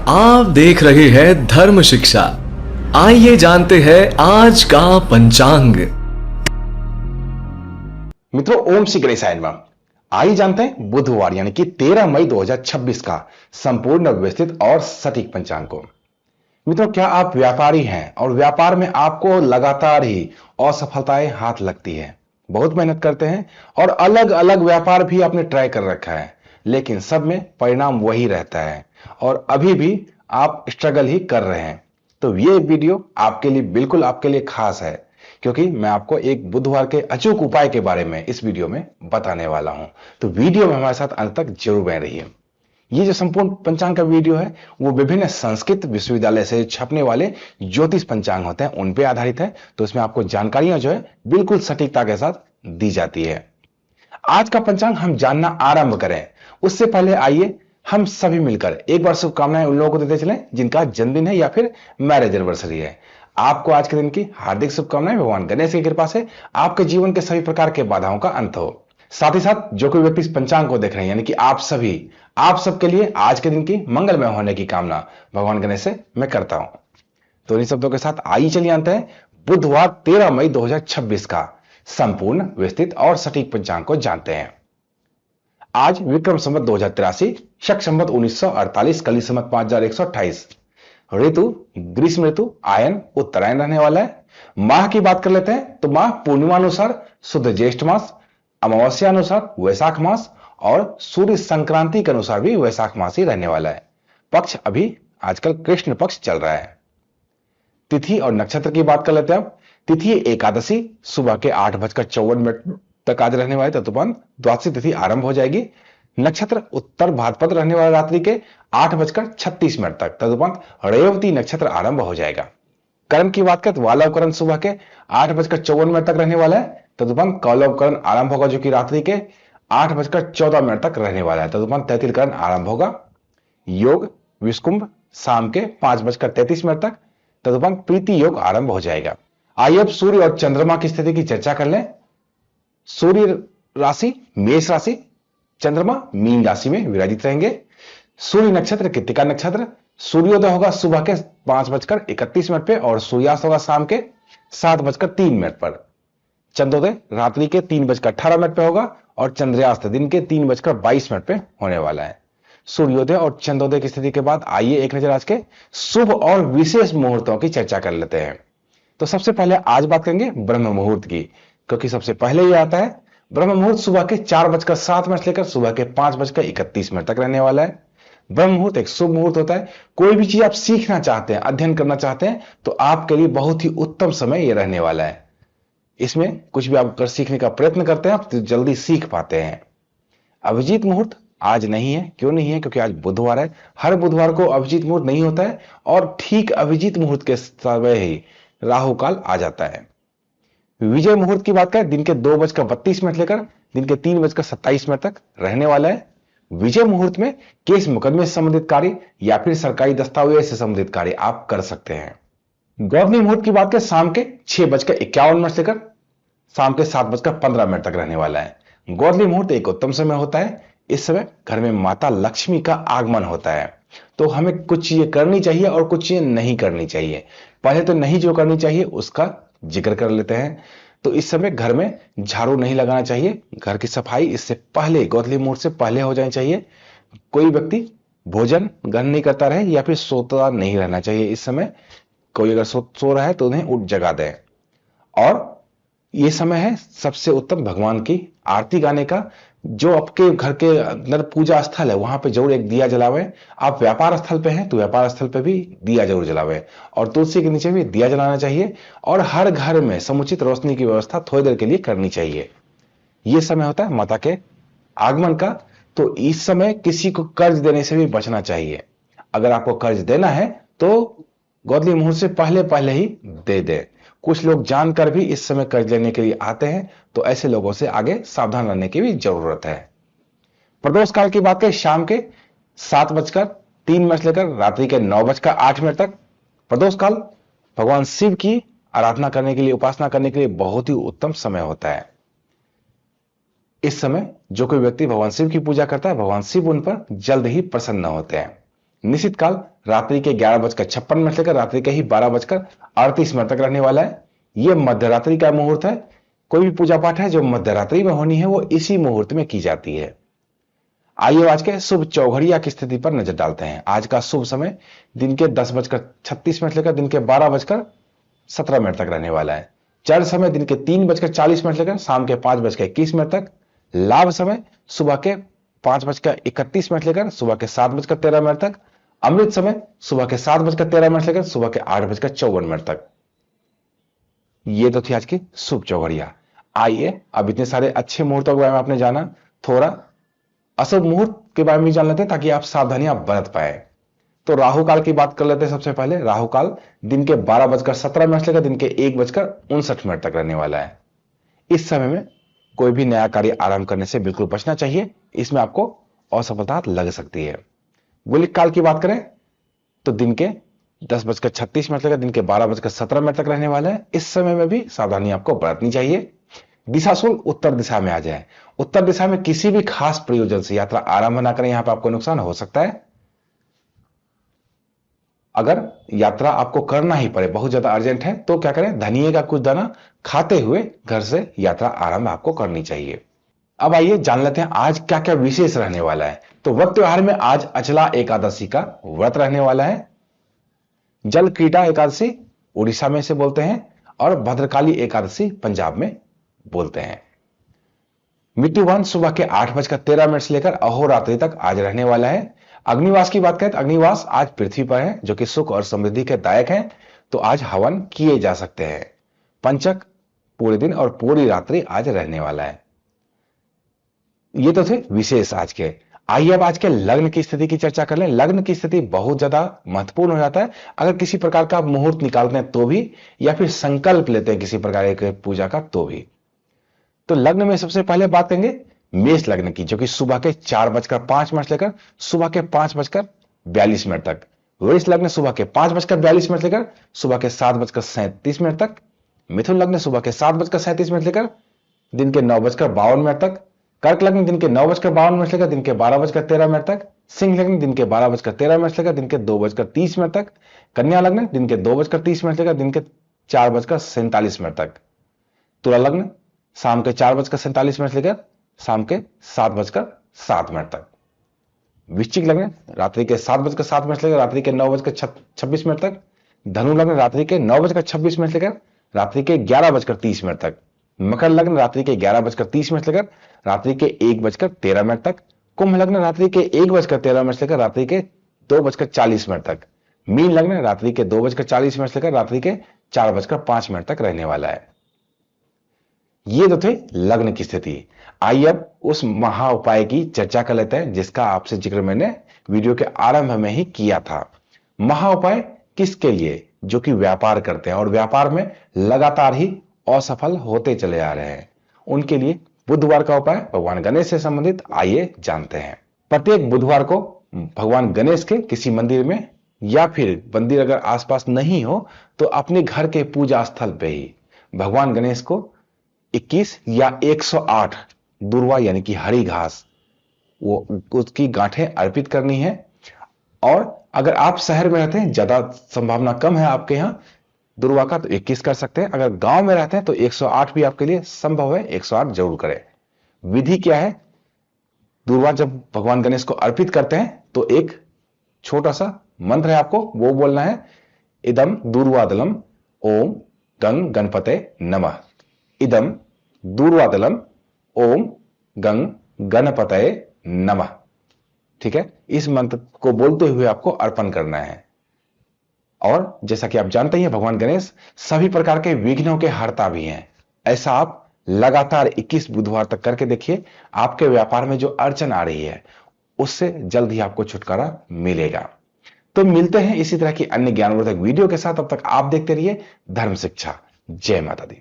आप देख रहे हैं धर्म शिक्षा। आइए जानते हैं आज का पंचांग। मित्रों, ओम श्री गणेशाय नमः। आइए जानते हैं बुधवार यानी कि 13 मई 2026 का संपूर्ण व्यवस्थित और सटीक पंचांग को। मित्रों, क्या आप व्यापारी हैं और व्यापार में आपको लगातार ही असफलताएं हाथ लगती है, बहुत मेहनत करते हैं और अलग अलग व्यापार भी आपने ट्राई कर रखा है, लेकिन सब में परिणाम वही रहता है और अभी भी आप स्ट्रगल ही कर रहे हैं, तो ये वीडियो आपके लिए बिल्कुल आपके लिए खास है, क्योंकि मैं आपको एक बुधवार के अचूक उपाय के बारे में इस वीडियो में बताने वाला हूं। तो वीडियो में हमारे साथ अंत तक जरूर बने रहिए। ये जो संपूर्ण पंचांग का वीडियो है वो विभिन्न संस्कृत विश्वविद्यालय से छपने वाले ज्योतिष पंचांग होते हैं उन पे आधारित है, तो इसमें आपको जानकारियां जो है बिल्कुल सटीकता के साथ दी जाती है। आज का पंचांग हम जानना आरंभ करें उससे पहले आइए हम सभी मिलकर एक बार शुभकामनाएं उन लोगों को देते चलें जिनका जन्मदिन है या फिर मैरिज एनिवर्सरी है। आपको आज के दिन की हार्दिक शुभकामनाएं। भगवान गणेश की कृपा से आपके जीवन के सभी प्रकार के बाधाओं का अंत हो। साथ ही साथ जो कोई व्यक्ति इस पंचांग को देख रहे हैं यानी कि आप सबके लिए आज के दिन की मंगलमय होने की कामना भगवान गणेश से मैं करता हूं। तो इन शब्दों के साथ आइए चलिए जानते हैं बुधवार 13 मई 2026 का संपूर्ण विस्तृत और सटीक पंचांग को जानते हैं। आज विक्रम संवत 2083, शक संवत 1948, कली संवत 5128, ऋतु ग्रीष्म ऋतु, आयन उत्तरायण रहने वाला है। माह की बात कर लेते हैं तो माह पूर्णिमा अनुसार शुद्ध ज्येष्ठ मास, अमावस्या अनुसार वैशाख मास और सूर्य संक्रांति के अनुसार भी वैशाख मास ही रहने वाला है। पक्ष अभी आजकल कृष्ण पक्ष चल रहा है। तिथि और नक्षत्र की बात कर लेते हैं। अब तिथि एकादशी सुबह के 8:54 तक आज रहने वाले, तदुपरांत द्वादशी तिथि आरंभ हो जाएगी। नक्षत्र उत्तर भाद्रपद रहने वाले रात्रि के 8:36 तक, तदुपरांत रेवती नक्षत्र आरंभ हो जाएगा। करण की बात करें तो वालव करण सुबह के 8:54 तक रहने वाला है, तदुपरांत कौलव करण आरंभ होगा जो कि रात्रि के 8:14 तक रहने वाला है, तदुपरांत तैतिल करण आरंभ होगा। योग विष्कुंभ शाम के 5:33 तक, तदुपरांत प्रीति योग आरंभ हो जाएगा। आइए अब सूर्य और चंद्रमा की स्थिति की चर्चा कर लें। सूर्य राशि मेष राशि, चंद्रमा मीन राशि में विराजित रहेंगे। सूर्य नक्षत्र कृत्तिका नक्षत्र, सूर्योदय होगा सुबह के 5:31 पे और सूर्यास्त होगा शाम के 7:03 पर। चंद्रोदय रात्रि के 3:18 पे होगा और चंद्रास्त दिन के 3:22 पे होने वाला है। सूर्योदय और चंद्रोदय की स्थिति के बाद आइए एक नजर आज के शुभ और विशेष मुहूर्तों की चर्चा कर लेते हैं। तो सबसे पहले आज बात करेंगे ब्रह्म मुहूर्त की, क्योंकि सबसे पहले ये आता है। ब्रह्म मुहूर्त सुबह के 4:07 लेकर सुबह के 5:31 तक रहने वाला है। ब्रह्म मुहूर्त एक शुभ मुहूर्त होता है। कोई भी चीज आप सीखना चाहते हैं, अध्ययन करना चाहते हैं, तो आपके लिए बहुत ही उत्तम समय ये रहने वाला है। इसमें कुछ भी आप सीखने का प्रयत्न करते हैं आप तो जल्दी सीख पाते हैं। अभिजीत मुहूर्त आज नहीं है। क्यों नहीं है? क्योंकि आज बुधवार है। हर बुधवार को अभिजीत मुहूर्त नहीं होता है और ठीक अभिजीत मुहूर्त के समय ही राहु काल आ जाता है। विजय मुहूर्त की बात करें दिन के 2:32 लेकर दिन के 3:27 तक रहने वाला है। विजय मुहूर्त में केस मुकदमे से संबंधित कार्य या फिर सरकारी दस्तावेज से संबंधित कार्य आप कर सकते हैं। गौरनी मुहूर्त की बात करें शाम के 6:51 लेकर शाम के 7:15 तक रहने वाला है। गौरली मुहूर्त एक उत्तम समय होता है। इस समय घर में माता लक्ष्मी का आगमन होता है, तो हमें कुछ चीजें करनी चाहिए और कुछ चीजें नहीं करनी चाहिए। पहले तो नहीं जो करनी चाहिए उसका जिक्र कर लेते हैं। तो इस समय घर में झाड़ू नहीं लगाना चाहिए। घर की सफाई इससे पहले गौरली मुहूर्त से पहले हो जानी चाहिए। कोई व्यक्ति भोजन ग्रहण नहीं करता रहे या फिर सोता नहीं रहना चाहिए। इस समय कोई अगर सो रहा है तो उन्हें उठ जगा दें। और यह समय है सबसे उत्तम भगवान की आरती गाने का। जो आपके घर के अंदर पूजा स्थल है वहां पे जरूर एक दिया जलावे। आप व्यापार स्थल पे हैं तो व्यापार स्थल पे भी दिया जरूर जलावे और तुलसी के नीचे भी दिया जलाना चाहिए। और हर घर में समुचित रोशनी की व्यवस्था थोड़ी देर के लिए करनी चाहिए। यह समय होता है माता के आगमन का। तो इस समय किसी को कर्ज देने से भी बचना चाहिए। अगर आपको कर्ज देना है तो गौरली मुहूर्त से पहले पहले ही दे दे। कुछ लोग जानकर भी इस समय कर्ज लेने के लिए आते हैं, तो ऐसे लोगों से आगे सावधान रहने की भी जरूरत है। प्रदोष काल की बात करें शाम के 7:03 लेकर रात्रि के 9:08 तक। प्रदोष काल भगवान शिव की आराधना करने के लिए, उपासना करने के लिए बहुत ही उत्तम समय होता है। इस समय जो कोई व्यक्ति भगवान शिव की पूजा करता है भगवान शिव उन पर जल्द ही प्रसन्न होते हैं। निश्चित काल रात्रि के 11:56 से लेकर रात्रि के ही 12:38 तक रहने वाला है। यह मध्यरात्रि का मुहूर्त है। कोई भी पूजा पाठ है जो मध्यरात्रि में होनी है वो इसी मुहूर्त में की जाती है। आइए आज के शुभ चौघड़िया की स्थिति पर नजर डालते हैं। आज का शुभ समय दिन के 10:36 से लेकर दिन के 12:17 तक रहने वाला है। चर समय दिन के 3:40 से लेकर शाम के 5:21 तक। लाभ समय सुबह के 5:31 से लेकर सुबह के 7:13 तक। अमृत समय सुबह के 7:13 से लेकर सुबह के 8:54 तक। ये तो थी आज की शुभ चौघड़िया। आइए अब इतने सारे अच्छे मुहूर्तों के बारे में आपने जाना, थोड़ा अशुभ मुहूर्त के बारे में जान लेते हैं ताकि आप सावधानियां बरत पाए। तो राहु काल की बात कर लेते हैं। सबसे पहले राहु काल दिन के 12:17 से लेकर दिन के 1:59 तक रहने वाला है। इस समय में कोई भी नया कार्य आरंभ करने से बिल्कुल बचना चाहिए, इसमें आपको असफलता लग सकती है। गुलिक काल की बात करें तो दिन के 10:36 से लेकर दिन के 12:17 तक रहने वाला है। इस समय में भी सावधानी आपको बरतनी चाहिए। दिशाशूल उत्तर दिशा में आ जाए। उत्तर दिशा में किसी भी खास प्रयोजन से यात्रा आरंभ ना करें, यहां पर आपको नुकसान हो सकता है। अगर यात्रा आपको करना ही पड़े, बहुत ज्यादा अर्जेंट है, तो क्या करें, धनिये का कुछ दाना खाते हुए घर से यात्रा आरंभ आपको करनी चाहिए। अब आइए जान लेते हैं आज क्या क्या विशेष रहने वाला है। तो व्रत त्योहार में आज अचला एकादशी का व्रत रहने वाला है। जल क्रीड़ा एकादशी उड़ीसा में से बोलते हैं और भद्रकाली एकादशी पंजाब में बोलते हैं। मृत्युवान सुबह के 8:13 से लेकर अहोरात्रि तक आज रहने वाला है। अग्निवास की बात करें तो अग्निवास आज पृथ्वी पर है जो कि सुख और समृद्धि के दायक है, तो आज हवन किए जा सकते हैं। पंचक पूरे दिन और पूरी रात्रि आज रहने वाला है। ये तो थे विशेष आज के। आइए अब आज के लग्न की स्थिति की चर्चा कर लें। लग्न की स्थिति बहुत ज्यादा महत्वपूर्ण हो जाता है अगर किसी प्रकार का मुहूर्त निकालते हैं तो भी, या फिर संकल्प लेते हैं किसी प्रकार की पूजा का तो भी। तो लग्न में सबसे पहले बात करेंगे मेष लग्न की, जो कि सुबह के 4:05 से लेकर सुबह के 5:42 तक। वृष लग्न सुबह के 5:42 से लेकर सुबह के 7:37 तक। मिथुन लग्न सुबह के 7:37 से लेकर दिन के 9:52 तक। कर्क लग्न दिन के 9:52 से लेकर दिन के 12:13 तक। सिंह लग्न दिन के 12:13 से लेकर दिन के 2:30 तक। कन्या लग्न दिन के 2:30 से लेकर दिन के 4:47 तक। तुला लग्न शाम के 4:47 से लेकर शाम के 7:07 तक। वृश्चिक लग्न रात्रि के 7:07 से लेकर रात्रि के 9:26 तक। धनु लग्न रात्रि के 9:26 से लेकर रात्रि के 11:30 तक। मकर लग्न रात्रि के 11:30 से लेकर रात्रि के 1:13 तक। कुंभ लग्न रात्रि के 1:13 से लेकर रात्रि के 2:40 तक। मीन लग्न रात्रि के 2:40 से लेकर रात्रि के 4:05 तक रहने वाला है। ये तो थे लग्न की स्थिति। आइए अब उस महा उपाय की चर्चा कर लेते हैं जिसका आपसे जिक्र मैंने वीडियो के आरंभ में ही किया था। महा उपाय किसके लिए? जो कि व्यापार करते हैं और व्यापार में लगातार ही असफल होते चले आ रहे हैं, उनके लिए बुधवार का उपाय भगवान गणेश से संबंधित आइए जानते हैं। प्रत्येक बुधवार को भगवान गणेश के किसी मंदिर में, या फिर मंदिर अगर आसपास नहीं हो तो अपने घर के पूजा स्थल पे ही भगवान गणेश को 21 या 108 दुर्वा यानी कि हरी घास, वो उसकी गांठें अर्पित करनी है। और अगर आप शहर में रहते हैं, ज्यादा संभावना कम है आपके यहां दुर्वा का, तो 21 कर सकते हैं। अगर गांव में रहते हैं तो 108 भी आपके लिए संभव है, 108 जरूर करें। विधि क्या है? दुर्वा जब भगवान गणेश को अर्पित करते हैं तो एक छोटा सा मंत्र है, आपको वो बोलना है, इदम दूर्वादलम ओम गंग गणपते नमः। इदम दूर्वादलम ओम गंग गणपतये नमः। ठीक है, इस मंत्र को बोलते हुए आपको अर्पण करना है। और जैसा कि आप जानते हैं भगवान गणेश सभी प्रकार के विघ्नों के हरता भी हैं। ऐसा आप लगातार 21 बुधवार तक करके देखिए, आपके व्यापार में जो अड़चन आ रही है उससे जल्द ही आपको छुटकारा मिलेगा। तो मिलते हैं इसी तरह की अन्य ज्ञानवर्धक वीडियो के साथ। तब तक आप देखते रहिए धर्म शिक्षा। जय माता दी।